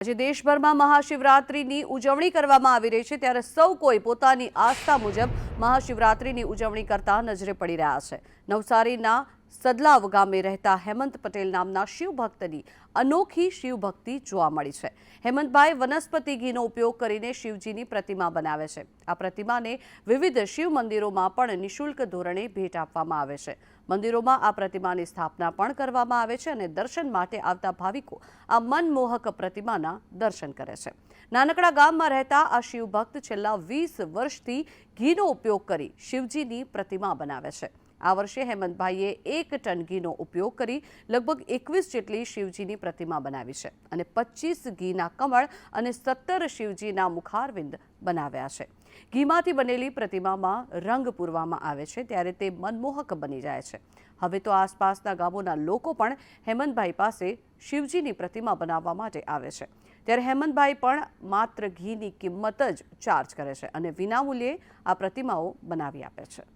આજે દેશભરમાં મહાશિવરાત્રિની ઉજવણી કરવામાં આવી રહી છે, ત્યારે સૌ કોઈ પોતાની આસ્થા મુજબ મહાશિવરાત્રિની ઉજવણી કરતા નજરે પડી રહ્યા છે। નવસારીના સદલાવ ગામે રહેતા હેમંત પટેલ નામના શિવભક્તની અનોખી શિવભક્તિ જોવા મળી છે। હેમંતભાઈ વનસ્પતિ ઘીનો ઉપયોગ કરીને શિવજીની પ્રતિમા બનાવે છે। આ પ્રતિમાને વિવિધ શિવ મંદિરોમાં પણ નિઃશુલ્ક ધોરણે ભેટ આપવામાં આવે છે। મંદિરોમાં આ પ્રતિમાની સ્થાપના પણ કરવામાં આવે છે અને દર્શન માટે આવતા ભાવિકો આ મનમોહક પ્રતિમાના દર્શન કરે છે। નાનકડા ગામમાં રહેતા આ શિવભક્ત છેલ્લા 20 વર્ષથી ઘીનો ઉપયોગ કરી શિવજીની પ્રતિમા બનાવે છે। આ વર્ષે હેમંતભાઈએ 1 ટન ઘીનો ઉપયોગ કરી લગભગ 21 જેટલી શિવજીની પ્રતિમા બનાવી છે અને 25 ઘીના કમળ અને 17 શિવજીના મુખારવિંદ બનાવ્યા છે। ઘીમાંથી બનેલી પ્રતિમામાં રંગ પૂરવામાં આવે છે ત્યારે તે મનમોહક બની જાય છે। હવે તો આસપાસના ગામોના લોકો પણ હેમંતભાઈ પાસે શિવજીની પ્રતિમા બનાવવા માટે આવે છે। ત્યારે હેમંતભાઈ પણ માત્ર ઘીની કિંમત જ ચાર્જ કરે છે અને વિનામૂલ્યે આ પ્રતિમાઓ બનાવી આપે છે।